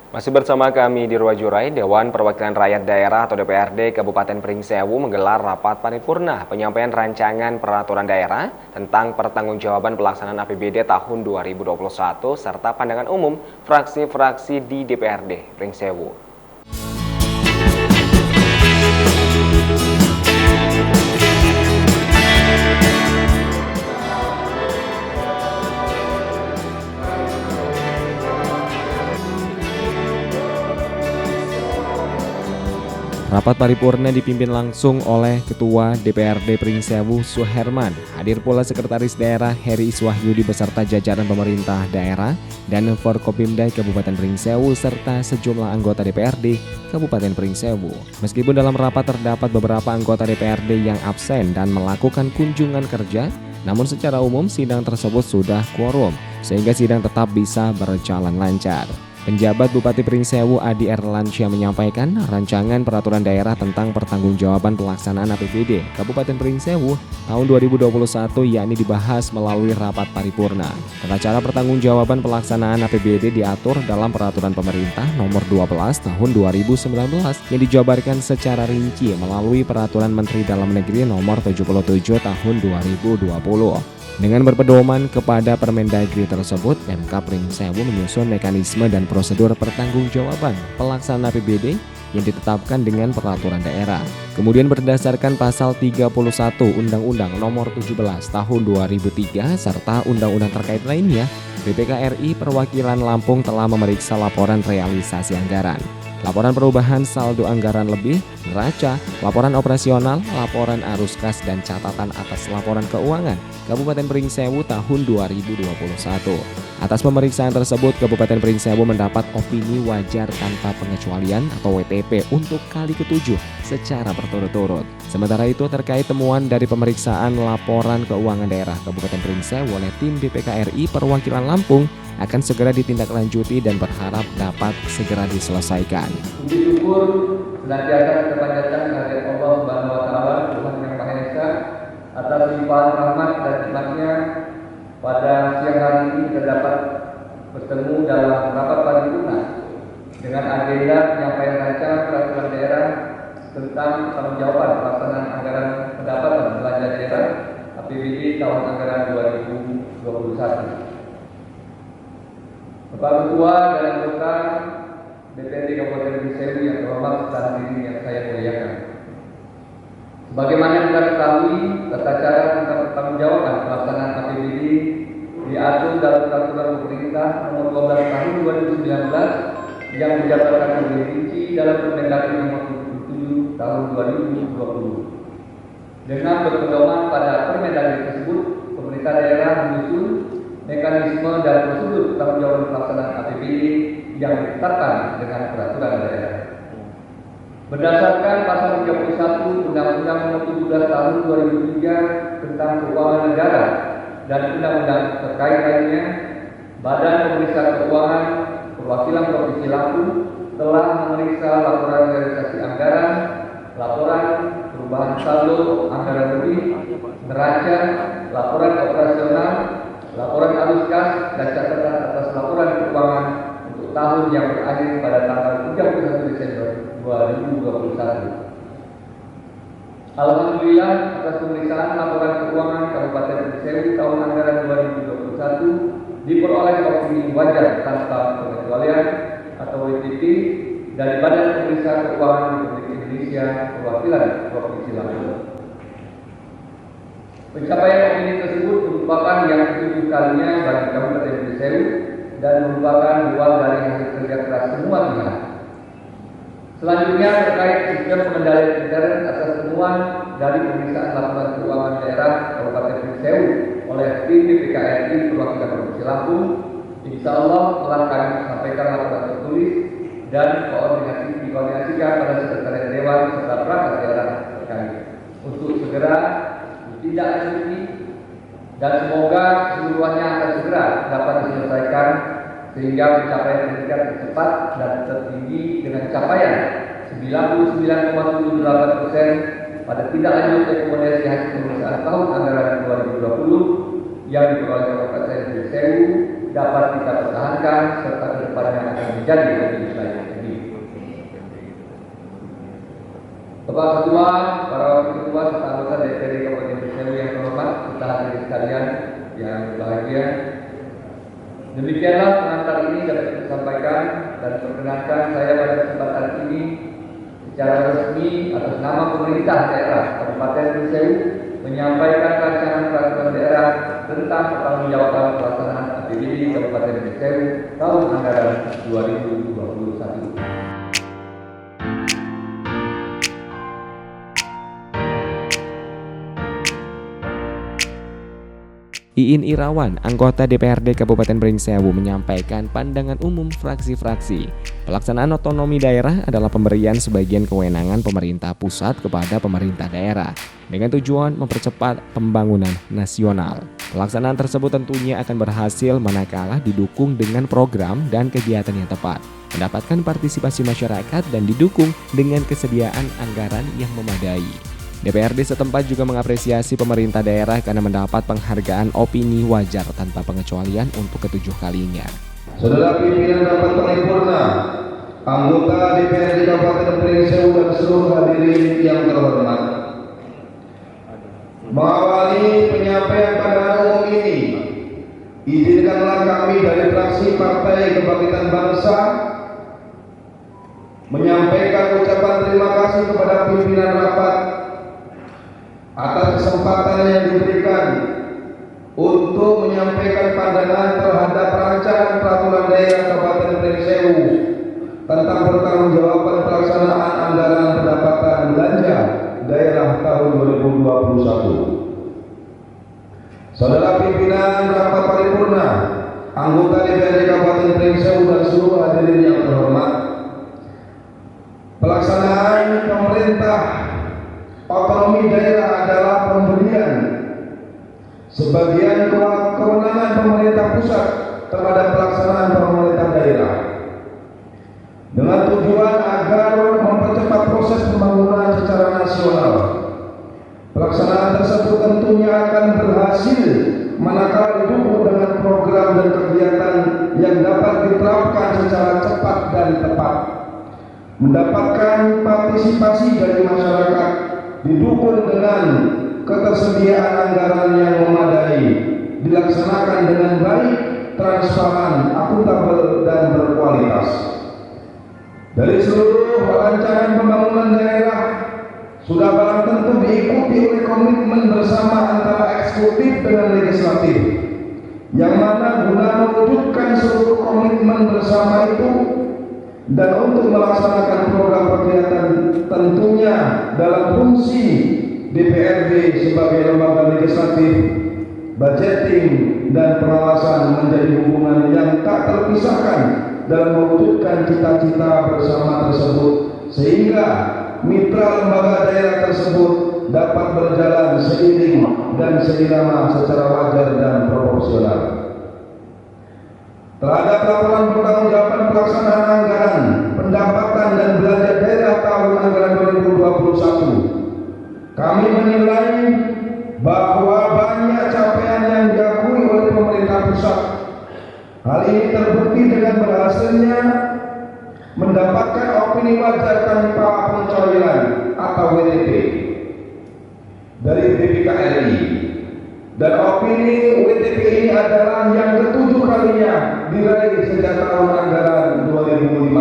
Masih bersama kami di Ruwajurai, Dewan Perwakilan Rakyat Daerah atau DPRD Kabupaten Pringsewu menggelar rapat paripurna penyampaian rancangan peraturan daerah tentang pertanggungjawaban pelaksanaan APBD tahun 2021 serta pandangan umum fraksi-fraksi di DPRD Pringsewu. Rapat paripurna dipimpin langsung oleh Ketua DPRD Pringsewu Suherman. Hadir pula Sekretaris Daerah Heri Iswahyudi beserta jajaran pemerintah daerah dan Forkopimda Kabupaten Pringsewu serta sejumlah anggota DPRD Kabupaten Pringsewu. Meskipun dalam rapat terdapat beberapa anggota DPRD yang absen dan melakukan kunjungan kerja, namun secara umum sidang tersebut sudah quorum sehingga sidang tetap bisa berjalan lancar. Penjabat Bupati Pringsewu Adi Erlansyah menyampaikan rancangan peraturan daerah tentang pertanggungjawaban pelaksanaan APBD Kabupaten Pringsewu tahun 2021 yakni dibahas melalui rapat paripurna. Tata cara pertanggungjawaban pelaksanaan APBD diatur dalam peraturan pemerintah nomor 12 tahun 2019 yang dijabarkan secara rinci melalui peraturan Menteri Dalam Negeri nomor 77 tahun 2020. Dengan berpedoman kepada Permendagri tersebut, Pemkab Pringsewu menyusun mekanisme dan prosedur pertanggungjawaban pelaksanaan APBD yang ditetapkan dengan peraturan daerah. Kemudian berdasarkan pasal 31 Undang-Undang Nomor 17 Tahun 2003 serta undang-undang terkait lainnya, BPK RI Perwakilan Lampung telah memeriksa laporan realisasi anggaran, laporan perubahan saldo anggaran lebih, neraca, laporan operasional, laporan arus kas dan catatan atas laporan keuangan Kabupaten Pringsewu tahun 2021. Atas pemeriksaan tersebut, Kabupaten Pringsewu mendapat opini wajar tanpa pengecualian atau WTP untuk kali ke-7 secara berturut-turut. Sementara itu, terkait temuan dari pemeriksaan laporan keuangan daerah Kabupaten Pringsewu oleh tim BPK RI Perwakilan Lampung akan segera ditindaklanjuti dan berharap dapat segera diselesaikan. Puji syukur senantiasa kita panjatkan kehadirat Allah Subhanahu wa taala, Tuhan yang Maha Esa, atas limpahan rahmat dan nikmat-Nya. Pada siang hari ini kita dapat bertemu dalam rapat paripurna dengan agenda penyampaian rancangan peraturan daerah tentang pertanggungjawaban pelaksanaan anggaran pendapatan belanja daerah APBD tahun anggaran 2021. Bapak Ketua dan anggota DPRD Kabupaten Pringsewu yang terhormat serta hadirin yang saya muliakan. Sebagaimana kita ketahui, tata cara tentang pertanggungjawaban pelaksanaan APBD diatur dalam peraturan pemerintah nomor 12 tahun 2019 yang dijabarkan lebih rinci dalam Permendagri nomor 77 tahun 2020. Dengan berpedoman pada Permendagri tersebut, pemerintah daerah menyusun mekanisme dan prosedur pertanggungjawaban pelaksanaan APBD yang ditetapkan dengan peraturan daerah. Berdasarkan pasal 31 Undang-Undang Nomor 17 Tahun 2003 tentang Keuangan Negara dan undang-undang terkait lainnya, Badan Pemeriksa Keuangan Perwakilan Provinsi Lampung telah memeriksa laporan realisasi anggaran, laporan perubahan saldo anggaran lebih, neraca, laporan operasional, laporan arus kas dan catatan atas laporan keuangan untuk tahun yang berakhir pada tanggal 31 Desember 2021. Alhamdulillah atas pemeriksaan laporan keuangan Kabupaten Pringsewu tahun anggaran 2021 diperoleh opini wajar tanpa pengecualian atau WTP dari Badan Pemeriksa Keuangan Republik Indonesia Perwakilan Provinsi Lampung. Pencapaian opini tersebut merupakan yang ke-7 kalinya bagi Kabupaten Pringsewu dan merupakan buah dari hasil kerja keras semua pihak. Selanjutnya terkait sistem pengendalian intern atas temuan dari pemeriksaan laporan keuangan daerah Kabupaten Pringsewu oleh tim BPK RI Perwakilan Provinsi Lampung, insya Allah telah kami sampaikan laporan tertulis dan dikoordinasikan pada Sekretariat Dewan serta perangkat daerah terkait untuk segera ditindaklanjuti dan semoga keseluruhannya akan segera dapat diselesaikan sehingga pencapaian pendidikan tercepat dan tertinggi dengan capaian 99,78% pada tindak lanjut rekomendasi hasil pemeriksaan tahun anggaran 2020 yang diperoleh Kabupaten Pringsewu dapat kita pertahankan serta kedepannya akan menjadi lebih baik lagi. Bapak Ketua, para Wakil Ketua serta anggota DPRD Kabupaten Pringsewu yang terhormat, serta hadirin sekalian yang berbahagia. Demikianlah pengantar ini dapat saya sampaikan dan perkenankan saya pada kesempatan ini secara resmi atas nama pemerintah daerah Kabupaten Pringsewu menyampaikan rancangan peraturan daerah tentang pertanggungjawaban pelaksanaan APBD Kabupaten Pringsewu tahun anggaran 2021. Iin Irawan, anggota DPRD Kabupaten Pringsewu menyampaikan pandangan umum fraksi-fraksi. Pelaksanaan otonomi daerah adalah pemberian sebagian kewenangan pemerintah pusat kepada pemerintah daerah dengan tujuan mempercepat pembangunan nasional. Pelaksanaan tersebut tentunya akan berhasil manakala didukung dengan program dan kegiatan yang tepat, mendapatkan partisipasi masyarakat dan didukung dengan kesediaan anggaran yang memadai. DPRD setempat juga mengapresiasi pemerintah daerah karena mendapat penghargaan opini wajar tanpa pengecualian untuk ke-7 kalinya. Saudara pimpinan rapat paripurna, anggota DPRD Kabupaten Pringsewu dan seluruh hadirin yang terhormat. Mengawali penyampaian pandangan umum ini, izinkanlah kami dari fraksi Partai Kebangkitan Bangsa menyampaikan ucapan terima kasih kepada pimpinan rapat atas kesempatan yang diberikan untuk menyampaikan pandangan terhadap rancangan peraturan daerah Kabupaten Pringsewu tentang pertanggungjawaban pelaksanaan anggaran pendapatan belanja daerah tahun 2021. Saudara pimpinan rapat paripurna, anggota DPRD Kabupaten Pringsewu dan seluruh hadirin yang terhormat, pelaksanaan pemerintah otonomi daerah adalah pemberian sebagian kewenangan pemerintah pusat terhadap pelaksanaan pemerintah daerah dengan tujuan agar mempercepat proses pembangunan secara nasional. Pelaksanaan tersebut tentunya akan berhasil manakala didukung dengan program dan kegiatan yang dapat diterapkan secara cepat dan tepat, mendapatkan partisipasi dari masyarakat, didukung dengan ketersediaan anggaran yang memadai, dilaksanakan dengan baik, transparan, akuntabel, dan berkualitas. Dari seluruh rancangan pembangunan daerah sudah barang tentu diikuti oleh komitmen bersama antara eksekutif dengan legislatif, yang mana guna mewujudkan seluruh komitmen bersama itu dan untuk melaksanakan program kegiatan tentunya dalam fungsi DPRD sebagai lembaga legislatif, budgeting dan pengawasan menjadi hubungan yang tak terpisahkan dalam mewujudkan cita-cita bersama tersebut, sehingga mitra lembaga daerah tersebut dapat berjalan seiring dan seirama secara wajar dan proporsional. Terhadap laporan pertanggungjawaban pelaksanaan anggaran pendapatan dan belanja daerah tahun anggaran 2021, kami menilai bahwa banyak capaian yang diakui oleh pemerintah pusat. Hal ini terbukti dengan berhasilnya mendapatkan opini wajar tanpa pengecualian atau WTP dari BPK RI. Dan opini WTP ini adalah yang ke-7 kalinya diraih sejak tahun anggaran 2015.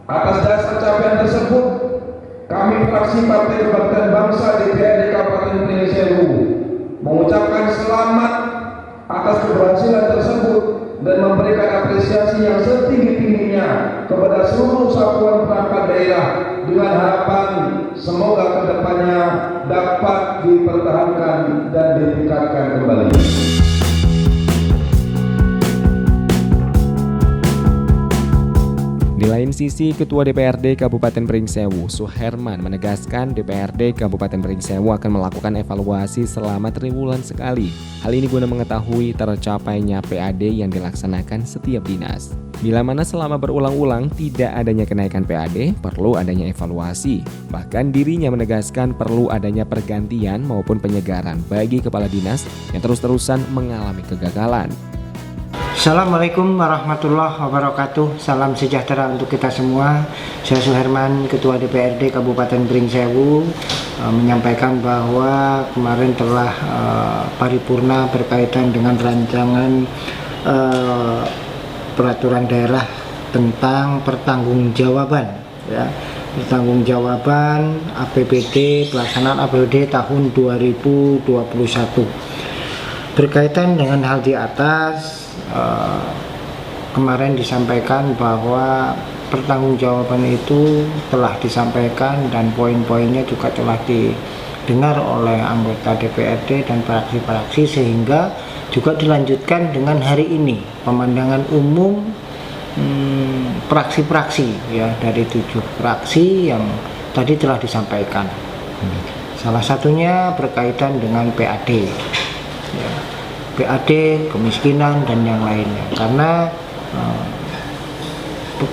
Atas dasar capaian tersebut, kami fraksi Partai Kebangkitan Bangsa DPRD Kabupaten Pringsewu mengucapkan selamat atas keberhasilan tersebut dan memberikan apresiasi yang setinggi-tingginya kepada seluruh satuan perangkat daerah dengan harapan semoga kedepannya dapat dipertahankan dan ditingkatkan kembali. Di lain sisi, Ketua DPRD Kabupaten Pringsewu, Suherman, menegaskan DPRD Kabupaten Pringsewu akan melakukan evaluasi selama 3 bulan sekali. Hal ini guna mengetahui tercapainya PAD yang dilaksanakan setiap dinas. Bila mana selama berulang-ulang tidak adanya kenaikan PAD, perlu adanya evaluasi. Bahkan dirinya menegaskan perlu adanya pergantian maupun penyegaran bagi kepala dinas yang terus-terusan mengalami kegagalan. Assalamualaikum warahmatullahi wabarakatuh. Salam sejahtera untuk kita semua. Saya Suherman, Ketua DPRD Kabupaten Pringsewu, menyampaikan bahwa kemarin telah paripurna berkaitan dengan rancangan peraturan daerah tentang pertanggungjawaban, ya, pertanggungjawaban APBD, pelaksanaan APBD tahun 2021. Berkaitan dengan hal di atas, kemarin disampaikan bahwa pertanggungjawaban itu telah disampaikan dan poin-poinnya juga telah didengar oleh anggota DPRD dan fraksi-fraksi, sehingga juga dilanjutkan dengan hari ini pemandangan umum fraksi-fraksi, ya, dari 7 fraksi yang tadi telah disampaikan. Salah satunya berkaitan dengan PAD, ya, PAD, kemiskinan dan yang lainnya, karena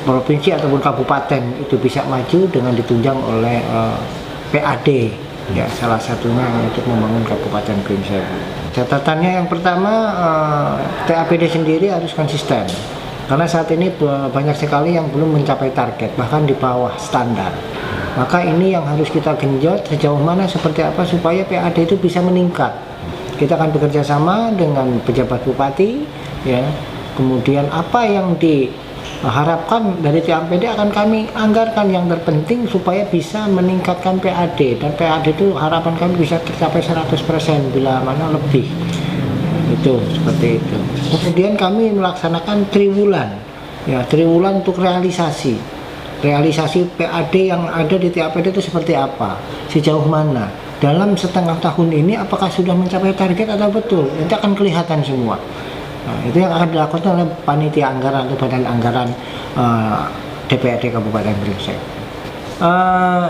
provinsi ataupun kabupaten itu bisa maju dengan ditunjang oleh PAD, ya, salah satunya untuk membangun Kabupaten Pringsewu. Catatannya yang pertama, TAPD sendiri harus konsisten, karena saat ini banyak sekali yang belum mencapai target, bahkan di bawah standar. Maka ini yang harus kita genjot sejauh mana, seperti apa supaya PAD itu bisa meningkat. Kita akan bekerja sama dengan pejabat bupati, ya. Kemudian apa yang diharapkan dari TAPD akan kami anggarkan yang terpenting supaya bisa meningkatkan PAD, dan PAD itu harapan kami bisa tercapai 100% bila mana lebih. Itu seperti itu. Kemudian kami melaksanakan triwulan, ya, triwulan untuk realisasi PAD yang ada di TAPD itu seperti apa, sejauh mana. Dalam setengah tahun ini apakah sudah mencapai target atau betul, nanti akan kelihatan semua. Nah, itu yang akan dilakukan oleh panitia anggaran atau badan anggaran DPRD Kabupaten Pringsewu.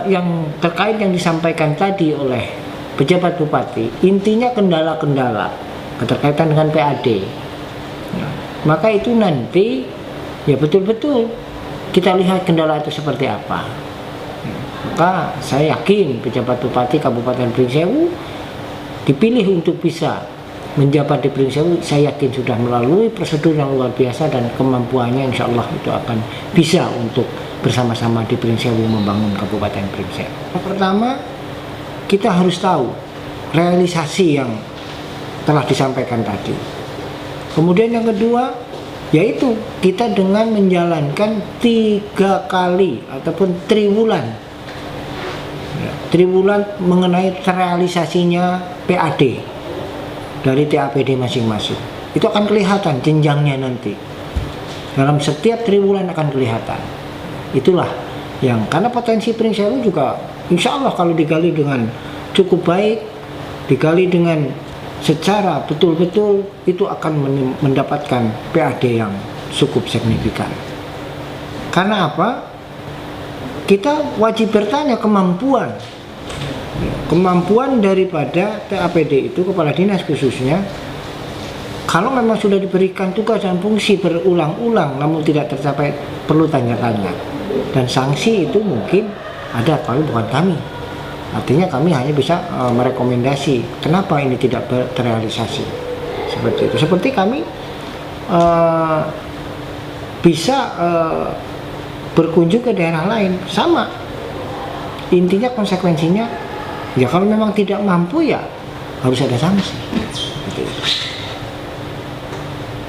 Yang terkait yang disampaikan tadi oleh pejabat bupati, intinya kendala-kendala berkaitan dengan PAD. Nah, maka itu nanti ya betul-betul kita lihat kendala itu seperti apa. Maka saya yakin pejabat bupati Kabupaten Pringsewu dipilih untuk bisa menjabat di Pringsewu, saya yakin sudah melalui prosedur yang luar biasa dan kemampuannya insya Allah itu akan bisa untuk bersama-sama di Pringsewu membangun Kabupaten Pringsewu. Yang pertama, kita harus tahu realisasi yang telah disampaikan tadi. Kemudian yang kedua, yaitu kita dengan menjalankan 3 kali ataupun triwulan mengenai terrealisasinya PAD dari TAPD masing-masing. Itu akan kelihatan jenjangnya nanti. Dalam setiap triwulan akan kelihatan. Itulah yang, karena potensi Pringsewu juga insya Allah kalau digali dengan cukup baik, digali dengan secara betul-betul, itu akan mendapatkan PAD yang cukup signifikan. Karena apa? Kita wajib bertanya kemampuan daripada TAPD itu, kepala dinas khususnya, kalau memang sudah diberikan tugas dan fungsi berulang-ulang namun tidak tercapai, perlu tanya-tanya, dan sanksi itu mungkin ada, kalau bukan kami. Artinya kami hanya bisa merekomendasi kenapa ini tidak terrealisasi, seperti itu. Seperti kami bisa berkunjung ke daerah lain, sama. Intinya konsekuensinya, ya kalau memang tidak mampu ya harus ada sanksi.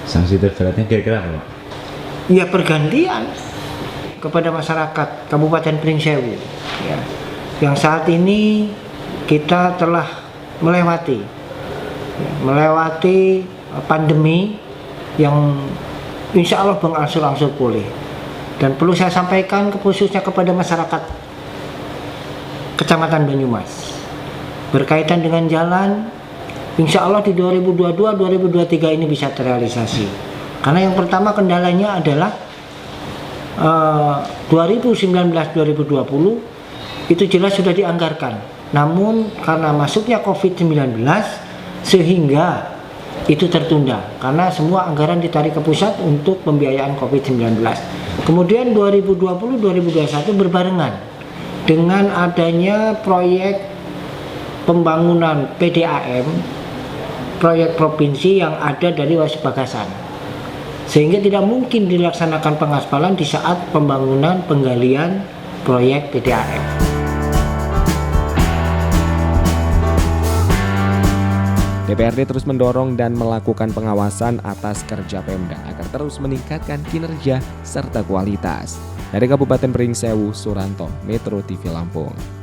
Sanksi terberatnya kira-kira apa, Pak? Ya pergantian kepada masyarakat Kabupaten Pringsewu, ya, yang saat ini kita telah melewati pandemi yang insya Allah berangsur-angsur pulih. Dan perlu saya sampaikan khususnya kepada masyarakat Kecamatan Banyumas, berkaitan dengan jalan, insya Allah di 2022-2023 ini bisa terrealisasi. Karena yang pertama kendalanya adalah 2019-2020 itu jelas sudah dianggarkan, namun karena masuknya COVID-19 sehingga itu tertunda, karena semua anggaran ditarik ke pusat untuk pembiayaan COVID-19. Kemudian 2020-2021 berbarengan dengan adanya proyek pembangunan PDAM, proyek provinsi yang ada dari Wastu Bagasan. Sehingga tidak mungkin dilaksanakan pengaspalan di saat pembangunan penggalian proyek PDAM. DPRD terus mendorong dan melakukan pengawasan atas kerja Pemda agar terus meningkatkan kinerja serta kualitas. Dari Kabupaten Pringsewu, Suranto, Metro TV Lampung.